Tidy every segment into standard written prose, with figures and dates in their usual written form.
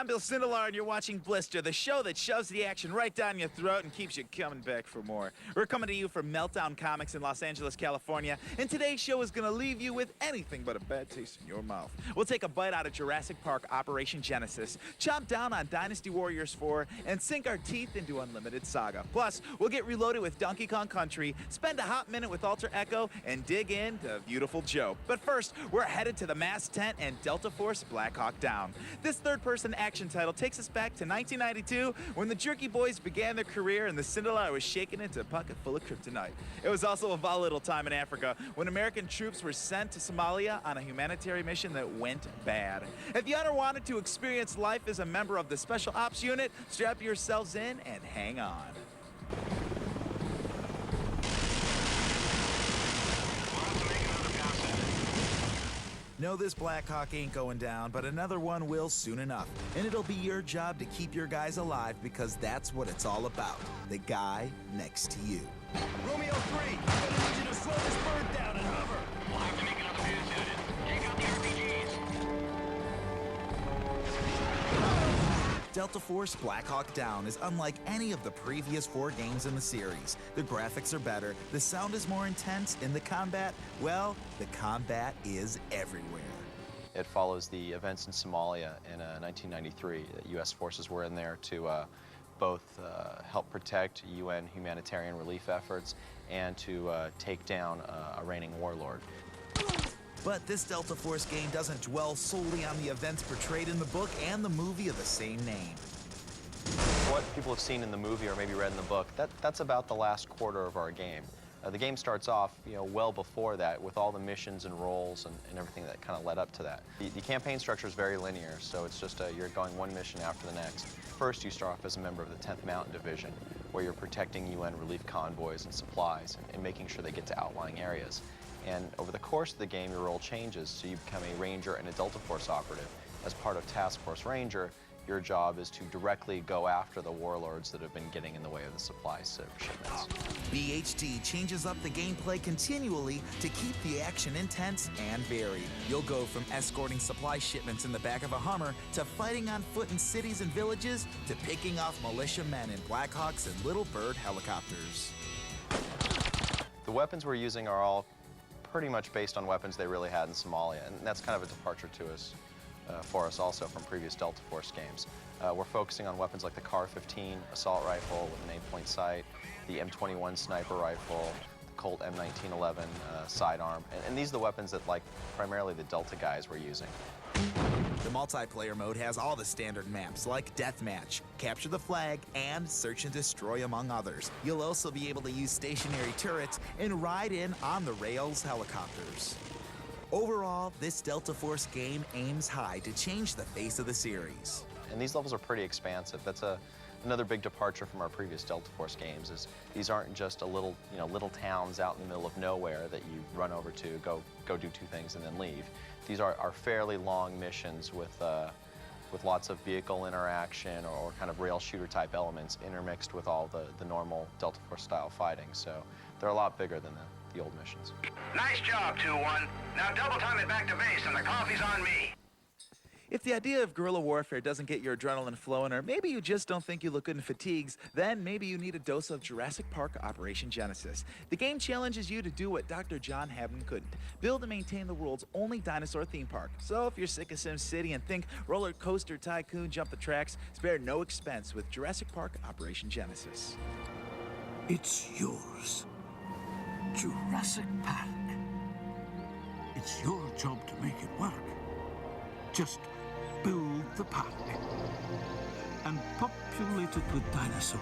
Bill Sindelar, and you're watching Blister, the show that shoves the action right down your throat and keeps you coming back for more. We're coming to you from Meltdown Comics in Los Angeles, California, and today's show is going to leave you with anything but a bad taste in your mouth. We'll take a bite out of Jurassic Park Operation Genesis, chomp down on Dynasty Warriors 4, and sink our teeth into unlimited Saga. Plus, we'll get reloaded with Donkey Kong Country, spend a hot minute with Alter Echo, and dig into Viewtiful Joe. But first, we're headed to the Mass Tent and Delta Force Black Hawk Down. This third-person action title takes us back to 1992 when the Jerky Boys began their career and the Cinderella was shaken into a pocket full of kryptonite. It was also a volatile time in Africa when American troops were sent to Somalia on a humanitarian mission that went bad. If you ever wanted to experience life as a member of the Special Ops Unit, strap yourselves in and hang on. No, this Black Hawk ain't going down, but another one will soon enough. And it'll be your job to keep your guys alive because that's what it's all about. The guy next to you. Romeo 3, I'm gonna need you to slow this bird down and hover. We'll have to make another pass at it. Take out the RPGs. Delta Force Black Hawk Down is unlike any of the previous 4 games in the series. The graphics are better, the sound is more intense, and the combat, well, the combat is everywhere. It follows the events in Somalia in 1993. The U.S. forces were in there to both help protect UN humanitarian relief efforts and to take down a reigning warlord. But this Delta Force game doesn't dwell solely on the events portrayed in the book and the movie of the same name. What people have seen in the movie or maybe read in the book, that's about the last quarter of our game. The game starts off, well before that with all the missions and roles and everything that kind of led up to that. The campaign structure is very linear, so it's just you're going one mission after the next. First, you start off as a member of the 10th Mountain Division, where you're protecting UN relief convoys and supplies and making sure they get to outlying areas. And over the course of the game, your role changes, so you become a Ranger and a Delta Force operative. As part of Task Force Ranger, your job is to directly go after the warlords that have been getting in the way of the supply shipments. BHD changes up the gameplay continually to keep the action intense and varied. You'll go from escorting supply shipments in the back of a Hummer to fighting on foot in cities and villages to picking off militiamen in Blackhawks and Little Bird helicopters. The weapons we're using are all pretty much based on weapons they really had in Somalia, and that's kind of a departure for us also from previous Delta Force games. We're focusing on weapons like the CAR-15 assault rifle with an 8-point sight, the M21 sniper rifle, the Colt M1911 sidearm, and these are the weapons that primarily the Delta guys were using. The multiplayer mode has all the standard maps like Deathmatch, Capture the Flag, and Search and Destroy, among others. You'll also be able to use stationary turrets and ride in on-the-rails helicopters. Overall, this Delta Force game aims high to change the face of the series. And these levels are pretty expansive. That's another big departure from our previous Delta Force games. Is these aren't just little towns out in the middle of nowhere that you run over to, go do 2 things and then leave. These are fairly long missions with lots of vehicle interaction or kind of rail shooter type elements intermixed with all the normal Delta Force style fighting. So they're a lot bigger than the old missions. Nice job, 2-1. Now double time it back to base and the coffee's on me. If the idea of guerrilla warfare doesn't get your adrenaline flowing, or maybe you just don't think you look good in fatigues, then maybe you need a dose of Jurassic Park Operation Genesis. The game challenges you to do what Dr. John Habden couldn't: build and maintain the world's only dinosaur theme park. So if you're sick of Sim City and think Roller Coaster Tycoon jump the tracks, spare no expense with Jurassic Park Operation Genesis. It's yours. Jurassic Park. It's your job to make it work. Just build the park and populate it with dinosaurs.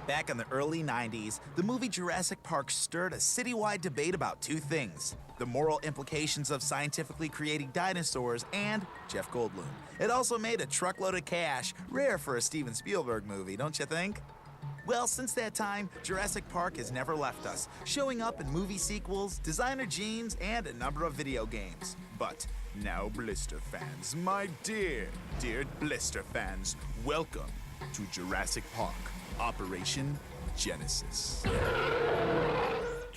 Back in the early 90s, the movie Jurassic Park stirred a citywide debate about 2 things: the moral implications of scientifically creating dinosaurs and Jeff Goldblum. It also made a truckload of cash, rare for a Steven Spielberg movie, don't you think? Well, since that time, Jurassic Park has never left us, showing up in movie sequels, designer jeans, and a number of video games. But now, Blister fans, my dear Blister fans, welcome to Jurassic Park Operation Genesis.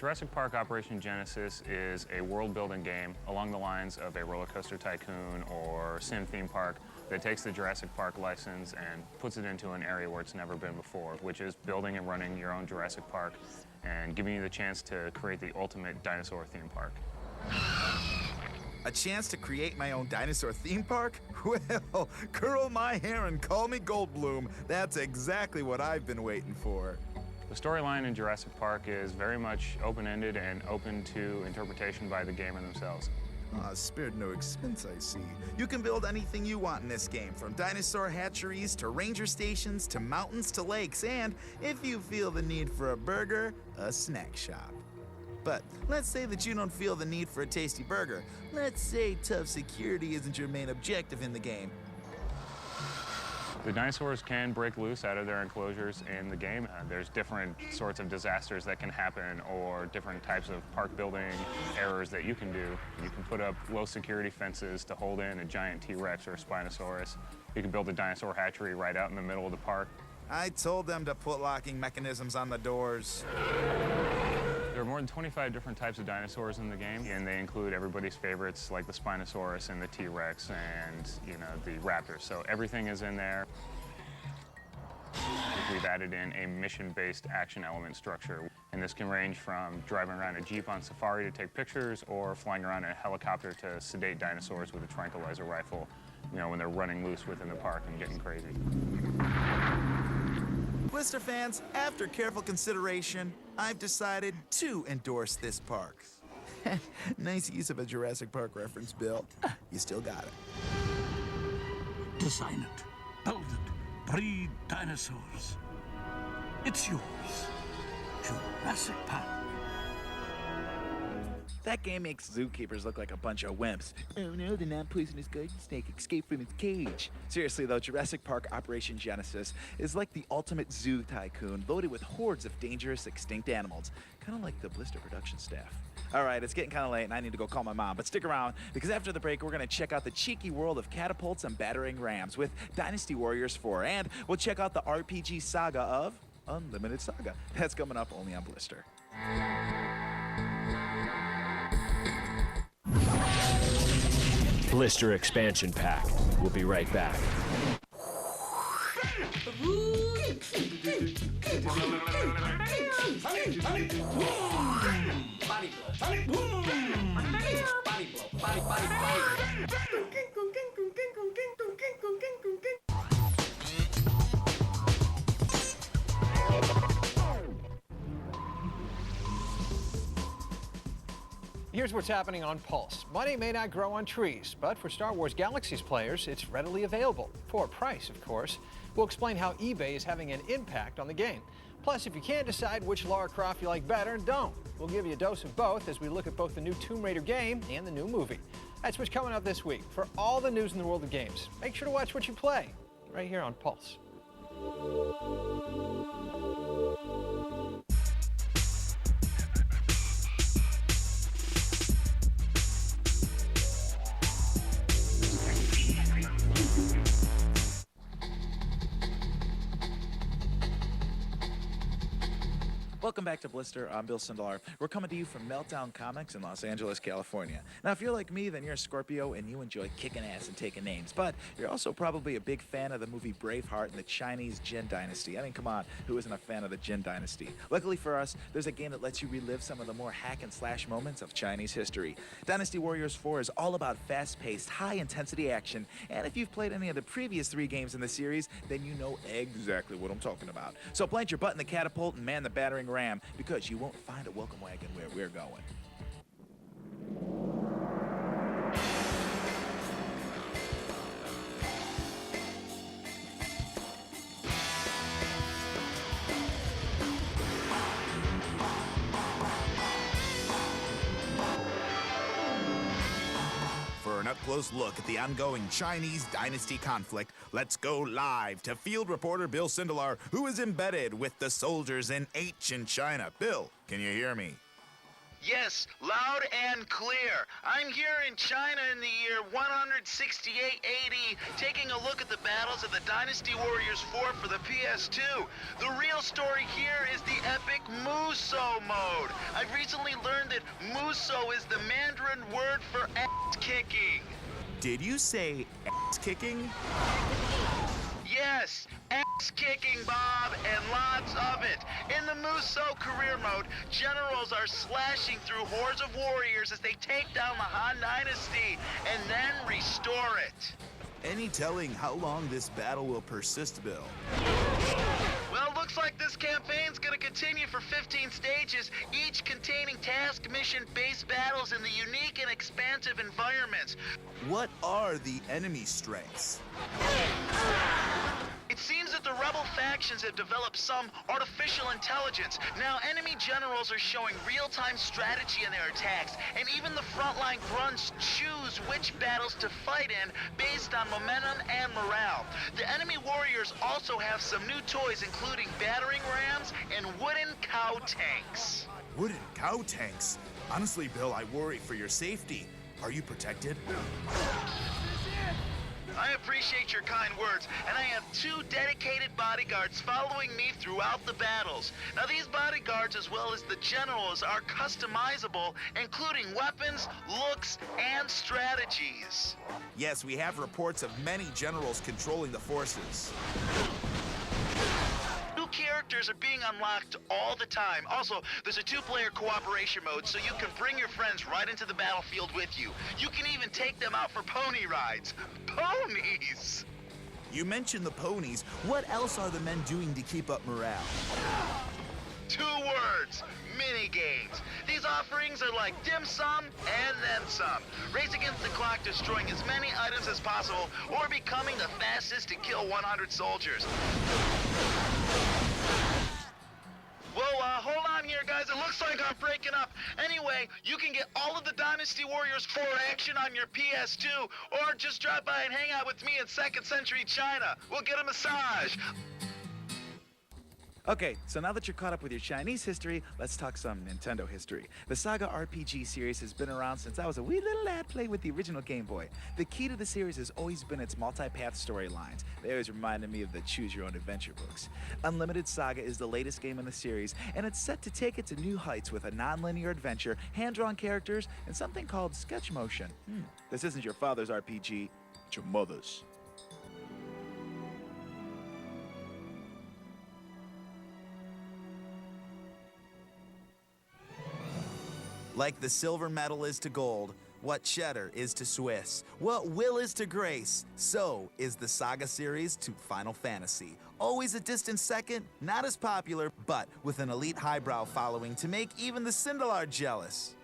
Jurassic Park Operation Genesis is a world-building game along the lines of a roller coaster tycoon or sim theme park that takes the Jurassic Park license and puts it into an area where it's never been before, which is building and running your own Jurassic Park and giving you the chance to create the ultimate dinosaur theme park. A chance to create my own dinosaur theme park? Well, curl my hair and call me Goldblum. That's exactly what I've been waiting for. The storyline in Jurassic Park is very much open-ended and open to interpretation by the gamer themselves. Spared no expense, I see. You can build anything you want in this game, from dinosaur hatcheries to ranger stations to mountains to lakes, and if you feel the need for a burger, a snack shop. But let's say that you don't feel the need for a tasty burger. Let's say tough security isn't your main objective in the game. The dinosaurs can break loose out of their enclosures in the game. There's different sorts of disasters that can happen or different types of park building errors that you can do. You can put up low security fences to hold in a giant T-Rex or a Spinosaurus. You can build a dinosaur hatchery right out in the middle of the park. I told them to put locking mechanisms on the doors. There are more than 25 different types of dinosaurs in the game, and they include everybody's favorites like the Spinosaurus and the T-Rex and, the Raptors. So everything is in there. We've added in a mission-based action element structure, and this can range from driving around a Jeep on safari to take pictures or flying around a helicopter to sedate dinosaurs with a tranquilizer rifle, when they're running loose within the park and getting crazy. Blister fans, after careful consideration, I've decided to endorse this park. Nice use of a Jurassic Park reference, Bill. You still got it. Design it, build it, breed dinosaurs. It's yours. Jurassic Park. That game makes zookeepers look like a bunch of wimps. Oh no, the non-poisonous garden snake escaped from its cage. Seriously though, Jurassic Park Operation Genesis is like the ultimate zoo tycoon, loaded with hordes of dangerous extinct animals. Kind of like the Blister production staff. Alright, it's getting kind of late and I need to go call my mom, but stick around, because after the break we're going to check out the cheeky world of catapults and battering rams with Dynasty Warriors 4, and we'll check out the RPG saga of Unlimited Saga. That's coming up only on Blister. Blister expansion pack. We'll be right back. Here's what's happening on Pulse. Money may not grow on trees, but for Star Wars Galaxies players, it's readily available. For a price, of course. We'll explain how eBay is having an impact on the game. Plus, if you can't decide which Lara Croft you like better, don't. We'll give you a dose of both as we look at both the new Tomb Raider game and the new movie. That's what's coming up this week. For all the news in the world of games, make sure to watch what you play, right here on Pulse. Welcome back to Blister. I'm Bill Sindelar. We're coming to you from Meltdown Comics in Los Angeles, California. Now, if you're like me, then you're a Scorpio and you enjoy kicking ass and taking names. But you're also probably a big fan of the movie Braveheart and the Chinese Jin Dynasty. I mean, come on, who isn't a fan of the Jin Dynasty? Luckily for us, there's a game that lets you relive some of the more hack and slash moments of Chinese history. Dynasty Warriors 4 is all about fast-paced, high-intensity action. And if you've played any of the previous 3 games in the series, then you know exactly what I'm talking about. So plant your butt in the catapult and man the battering ram, because you won't find a welcome wagon where we're going. For an up-close look at the ongoing Chinese dynasty conflict, let's go live to field reporter Bill Sindelar, who is embedded with the soldiers in ancient China. Bill, can you hear me? Yes, loud and clear. I'm here in China in the year 168 AD, taking a look at the battles of the Dynasty Warriors 4 for the PS2. The real story here is the epic Muso mode. I've recently learned that Muso is the Mandarin word for ass-kicking. Did you say ass-kicking? Yes, ass-kicking, Bob, and lots of it. In the Muso career mode, generals are slashing through hordes of warriors as they take down the Han Dynasty and then restore it. Any telling how long this battle will persist, Bill? Well, looks like this campaign's gonna continue for 15 stages, each containing task mission-based battles in the unique and expansive environments. What are the enemy strengths? It seems that the rebel factions have developed some artificial intelligence. Now, enemy generals are showing real-time strategy in their attacks, and even the frontline grunts choose which battles to fight in based on momentum and morale. The enemy warriors also have some new toys, including battering rams and wooden cow tanks. Wooden cow tanks? Honestly, Bill, I worry for your safety. Are you protected? I appreciate your kind words, and I have 2 dedicated bodyguards following me throughout the battles. Now, these bodyguards, as well as the generals, are customizable, including weapons, looks, and strategies. Yes, we have reports of many generals controlling the forces. New characters are being unlocked all the time. Also, there's a 2-player cooperation mode, so you can bring your friends right into the battlefield with you. You can even take them out for pony rides. Ponies! You mentioned the ponies. What else are the men doing to keep up morale? 2 words. Mini-games. These offerings are like dim sum and then some. Race against the clock, destroying as many items as possible, or becoming the fastest to kill 100 soldiers. Whoa, hold on here, guys. It looks like I'm breaking up. Anyway, you can get all of the Dynasty Warriors 4 action on your PS2, or just drop by and hang out with me in 2nd century China. We'll get a massage. Okay, so now that you're caught up with your Chinese history, let's talk some Nintendo history. The Saga RPG series has been around since I was a wee little lad playing with the original Game Boy. The key to the series has always been its multi-path storylines. They always reminded me of the choose-your-own-adventure books. Unlimited Saga is the latest game in the series, and it's set to take it to new heights with a non-linear adventure, hand-drawn characters, and something called sketch motion. This isn't your father's RPG, it's your mother's. Like the silver medal is to gold, what cheddar is to Swiss, what will is to grace, so is the Saga series to Final Fantasy. Always a distant second, not as popular, but with an elite highbrow following to make even the Cinderlord jealous.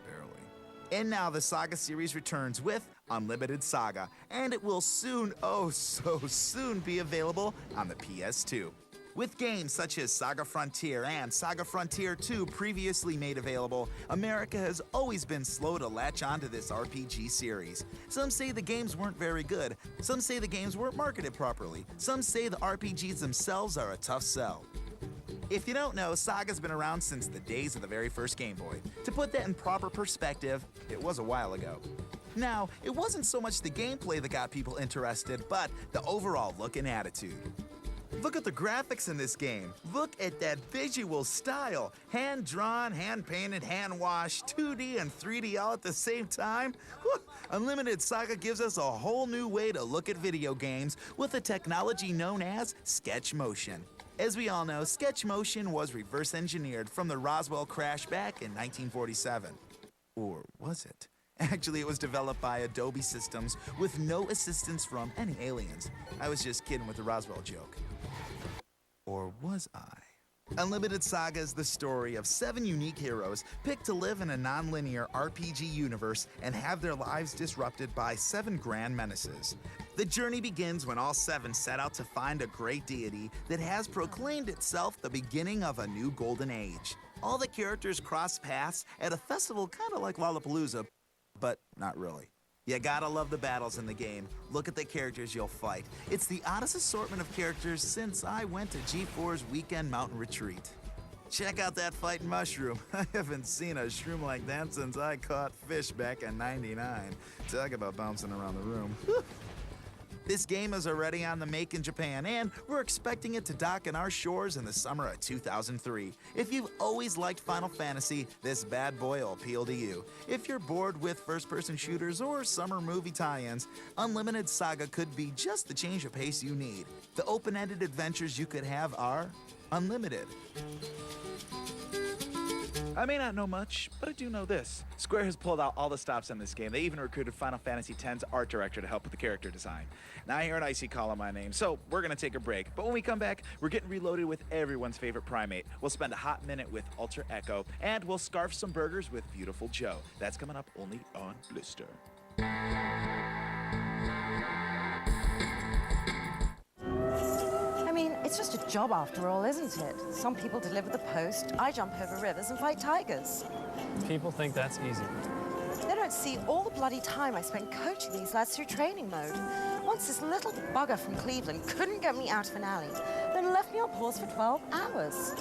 Barely. And now the Saga series returns with Unlimited Saga, and it will soon, oh so soon, be available on the PS2. With games such as Saga Frontier and Saga Frontier 2 previously made available, America has always been slow to latch onto this RPG series. Some say the games weren't very good, some say the games weren't marketed properly, some say the RPGs themselves are a tough sell. If you don't know, Saga's been around since the days of the very first Game Boy. To put that in proper perspective, it was a while ago. Now, it wasn't so much the gameplay that got people interested, but the overall look and attitude. Look at the graphics in this game. Look at that visual style. Hand-drawn, hand-painted, hand-washed, 2D and 3D all at the same time. Whew. Unlimited Saga gives us a whole new way to look at video games with a technology known as sketch motion. As we all know, sketch motion was reverse engineered from the Roswell crash back in 1947. Or was it? Actually, it was developed by Adobe Systems with no assistance from any aliens. I was just kidding with the Roswell joke. Or was I? Unlimited Saga is the story of 7 unique heroes picked to live in a non-linear RPG universe and have their lives disrupted by 7 grand menaces. The journey begins when all 7 set out to find a great deity that has proclaimed itself the beginning of a new golden age. All the characters cross paths at a festival kind of like Lollapalooza, but not really. You gotta love the battles in the game. Look at the characters you'll fight. It's the oddest assortment of characters since I went to G4's weekend mountain retreat. Check out that fighting mushroom. I haven't seen a shroom like that since I caught fish back in '99. Talk about bouncing around the room. This game is already on the make in Japan, and we're expecting it to dock in our shores in the summer of 2003. If you've always liked Final Fantasy, this bad boy will appeal to you. If you're bored with first-person shooters or summer movie tie-ins, Unlimited Saga could be just the change of pace you need. The open-ended adventures you could have are unlimited. I may not know much, but I do know this. Square has pulled out all the stops in this game. They even recruited Final Fantasy X's art director to help with the character design. Now I hear an Icy calling my name, so we're gonna take a break. But when we come back, we're getting reloaded with everyone's favorite primate. We'll spend a hot minute with Ultra Echo, and we'll scarf some burgers with Viewtiful Joe. That's coming up only on Blister. I mean, it's just a job after all, isn't it? Some people deliver the post, I jump over rivers and fight tigers. People think that's easy. They don't see all the bloody time I spent coaching these lads through training mode. Once this little bugger from Cleveland couldn't get me out of an alley, then left me on pause for 12 hours.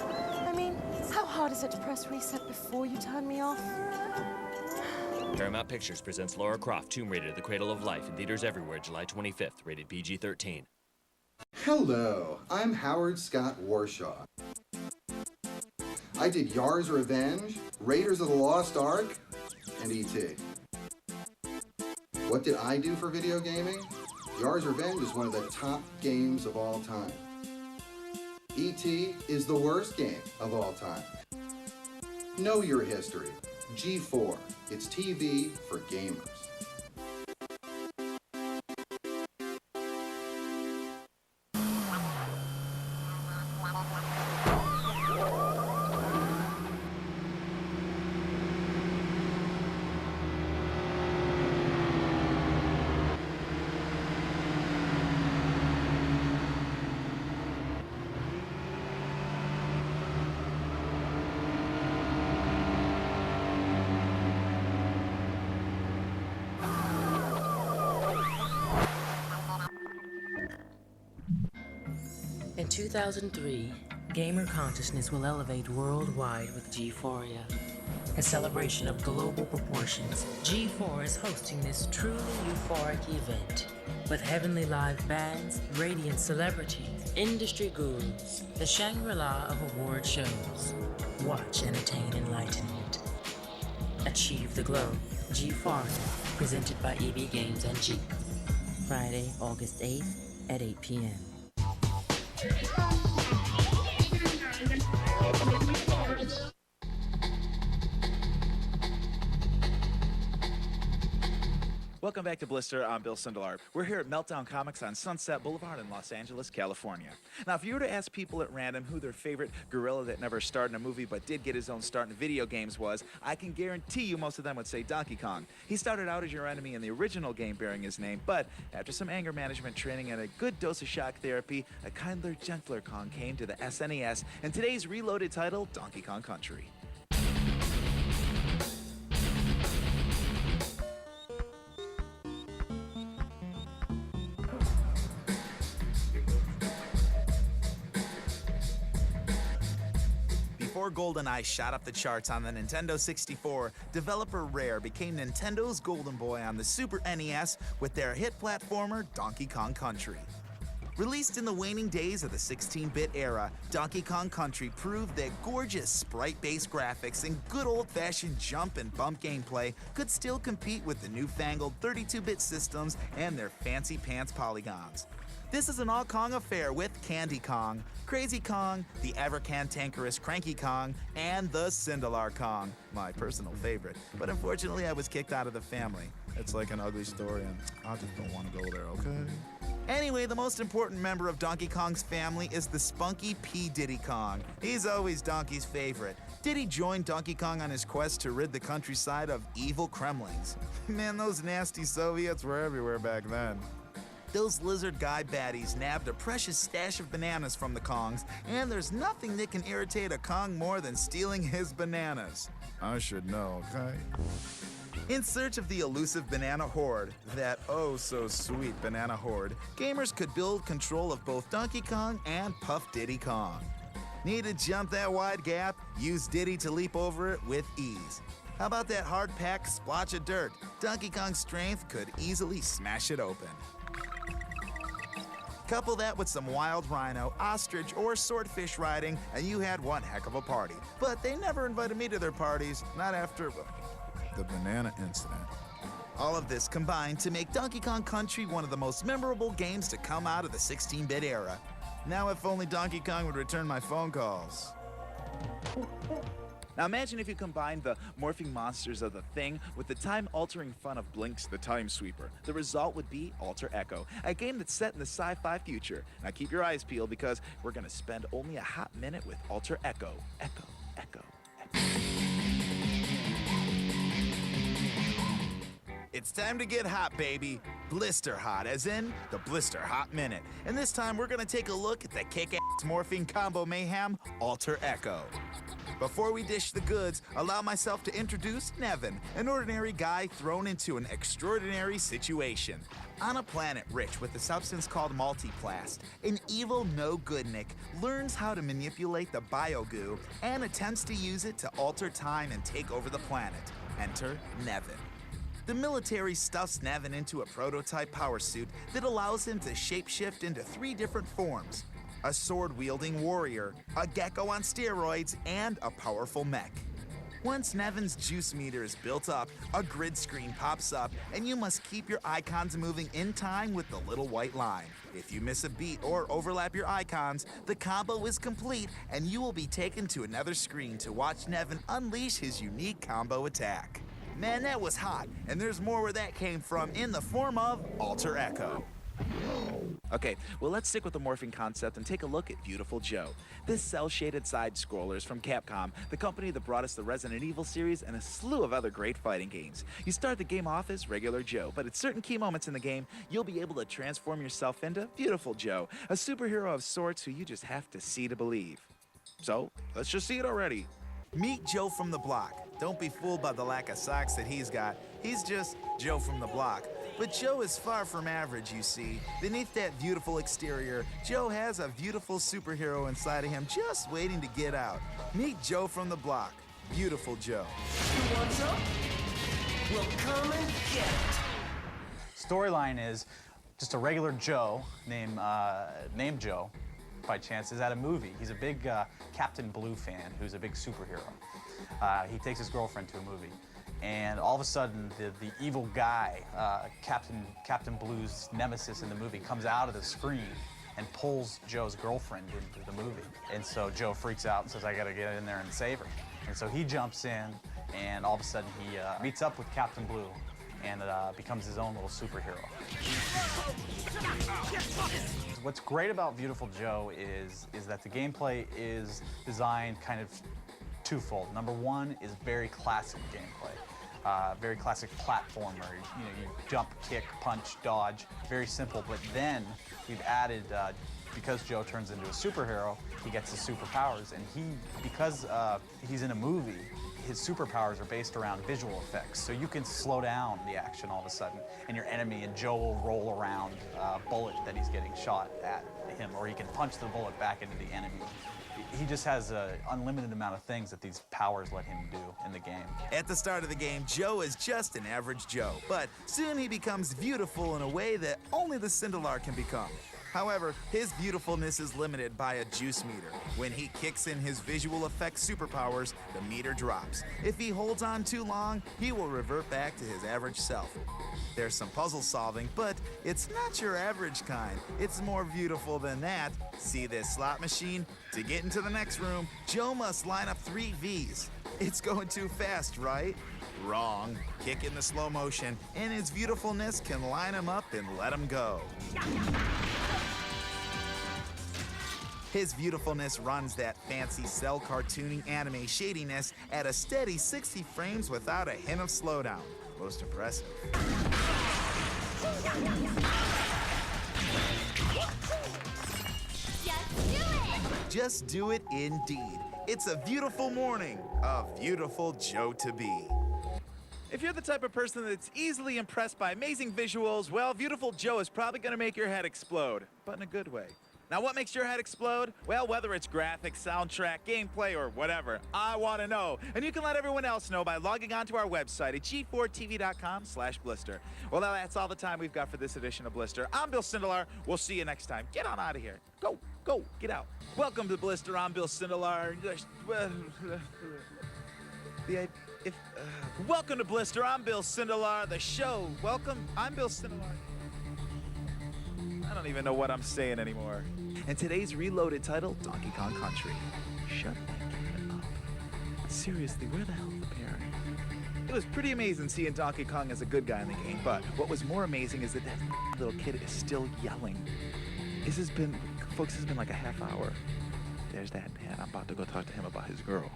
I mean, how hard is it to press reset before you turn me off? Paramount Pictures presents Lara Croft, Tomb Raider: The Cradle of Life in theaters everywhere July 25th, rated PG-13. Hello, I'm Howard Scott Warshaw. I did Yar's Revenge, Raiders of the Lost Ark, and E.T. What did I do for video gaming? Yar's Revenge is one of the top games of all time. E.T. is the worst game of all time. Know your history. G4. It's TV for gamers. In 2003, gamer consciousness will elevate worldwide with G4ia. A celebration of global proportions, G4 is hosting this truly euphoric event with heavenly live bands, radiant celebrities, industry gurus, the Shangri-La of award shows. Watch, entertain, enlightenment. Achieve the glow. G4ia, presented by EB Games and Jeep. Friday, August 8th at 8 p.m. Welcome back to Blister. I'm Bill Sindelar. We're here at Meltdown Comics on Sunset Boulevard in Los Angeles, California. Now, if you were to ask people at random who their favorite gorilla that never starred in a movie but did get his own start in video games was, I can guarantee you most of them would say Donkey Kong. He started out as your enemy in the original game bearing his name, but after some anger management training and a good dose of shock therapy, a kinder, gentler Kong came to the SNES in today's reloaded title, Donkey Kong Country. Before GoldenEye shot up the charts on the Nintendo 64, developer Rare became Nintendo's golden boy on the Super NES with their hit platformer Donkey Kong Country. Released in the waning days of the 16-bit era, Donkey Kong Country proved that gorgeous sprite-based graphics and good old-fashioned jump and bump gameplay could still compete with the newfangled 32-bit systems and their fancy pants polygons. This is an all-Kong affair with Candy Kong, Crazy Kong, the ever-cantankerous Cranky Kong, and the Sindelar Kong, my personal favorite. But unfortunately, I was kicked out of the family. It's like an ugly story, and I just don't want to go there, okay? Anyway, the most important member of Donkey Kong's family is the spunky P. Diddy Kong. He's always Donkey's favorite. Diddy joined Donkey Kong on his quest to rid the countryside of evil Kremlings. Man, those nasty Soviets were everywhere back then. Those lizard guy baddies nabbed a precious stash of bananas from the Kongs, and there's nothing that can irritate a Kong more than stealing his bananas. I should know, okay? In search of the elusive banana horde, that oh-so-sweet banana horde, gamers could build control of both Donkey Kong and Puff Diddy Kong. Need to jump that wide gap? Use Diddy to leap over it with ease. How about that hard-packed splotch of dirt? Donkey Kong's strength could easily smash it open. Couple that with some wild rhino, ostrich, or swordfish riding, and you had one heck of a party. But they never invited me to their parties, not after the banana incident. All of this combined to make Donkey Kong Country one of the most memorable games to come out of the 16-bit era. Now if only Donkey Kong would return my phone calls. Now imagine if you combine the morphing monsters of the Thing with the time-altering fun of Blinx the Time Sweeper. The result would be Alter Echo, a game that's set in the sci-fi future. Now keep your eyes peeled because we're gonna spend only a hot minute with Alter Echo. Echo, Echo, Echo. It's time to get hot, baby. Blister hot, as in the Blister Hot Minute. And this time we're gonna take a look at the kick-ass morphing combo mayhem, Alter Echo. Before we dish the goods, allow myself to introduce Nevin, an ordinary guy thrown into an extraordinary situation. On a planet rich with a substance called multiplast, an evil no-goodnik learns how to manipulate the biogoo and attempts to use it to alter time and take over the planet. Enter Nevin. The military stuffs Nevin into a prototype power suit that allows him to shapeshift into 3 different forms: a sword-wielding warrior, a gecko on steroids, and a powerful mech. Once Nevin's juice meter is built up, a grid screen pops up, and you must keep your icons moving in time with the little white line. If you miss a beat or overlap your icons, the combo is complete, and you will be taken to another screen to watch Nevin unleash his unique combo attack. Man, that was hot, and there's more where that came from in the form of Alter Echo. Okay, well let's stick with the morphing concept and take a look at Viewtiful Joe. This cel-shaded side-scroller is from Capcom, the company that brought us the Resident Evil series and a slew of other great fighting games. You start the game off as regular Joe, but at certain key moments in the game, you'll be able to transform yourself into Viewtiful Joe, a superhero of sorts who you just have to see to believe. So, let's just see it already. Meet Joe from the block. Don't be fooled by the lack of socks that he's got. He's just Joe from the block. But Joe is far from average, you see. Beneath that beautiful exterior, Joe has a beautiful superhero inside of him just waiting to get out. Meet Joe from the block. Viewtiful Joe. You want some? Well, come and get it. Storyline is just a regular Joe named Joe, by chance, is at a movie. He's a big Captain Blue fan who's a big superhero. He takes his girlfriend to a movie, and all of a sudden, the evil guy, Captain Blue's nemesis in the movie, comes out of the screen and pulls Joe's girlfriend into the movie. And so Joe freaks out and says, I gotta get in there and save her. And so he jumps in, and all of a sudden he meets up with Captain Blue and becomes his own little superhero. What's great about Viewtiful Joe is that the gameplay is designed kind of twofold. Number one is very classic gameplay, very classic platformer. You jump, kick, punch, dodge, very simple. But then we've added, because Joe turns into a superhero, he gets his superpowers, and because he's in a movie, his superpowers are based around visual effects. So you can slow down the action all of a sudden, and your enemy and Joe will roll around a bullet that he's getting shot at him, or he can punch the bullet back into the enemy. He just has an unlimited amount of things that these powers let him do in the game. At the start of the game, Joe is just an average Joe, but soon he becomes beautiful in a way that only the Cindelar can become. However, his beautifulness is limited by a juice meter. When he kicks in his visual effects superpowers, the meter drops. If he holds on too long, he will revert back to his average self. There's some puzzle solving, but it's not your average kind. It's more beautiful than that. See this slot machine? To get into the next room, Joe must line up 3 Vs. It's going too fast, right? Wrong. Kick in the slow motion, and his beautifulness can line him up and let him go. His beautifulness runs that fancy cell cartooning anime shadiness at a steady 60 frames without a hint of slowdown. Most impressive. Just do it indeed. It's a beautiful morning. A beautiful Joe to be. If you're the type of person that's easily impressed by amazing visuals, well, Viewtiful Joe is probably gonna make your head explode, but in a good way. Now, what makes your head explode? Well, whether it's graphics, soundtrack, gameplay, or whatever, I want to know. And you can let everyone else know by logging on to our website at g4tv.com/Blister. Well, now that's all the time we've got for this edition of Blister. I'm Bill Sindelar. We'll see you next time. Get on out of here. Go, go, get out. Welcome to Blister. I'm Bill Sindelar. Welcome to Blister. I'm Bill Sindelar. The show. Welcome. I'm Bill Sindelar. I don't even know what I'm saying anymore. And today's reloaded title, Donkey Kong Country. Shut that kid up. Seriously, where the hell is the parent? It was pretty amazing seeing Donkey Kong as a good guy in the game, but what was more amazing is that little kid is still yelling. This has been like a half hour. There's that man. I'm about to go talk to him about his girl.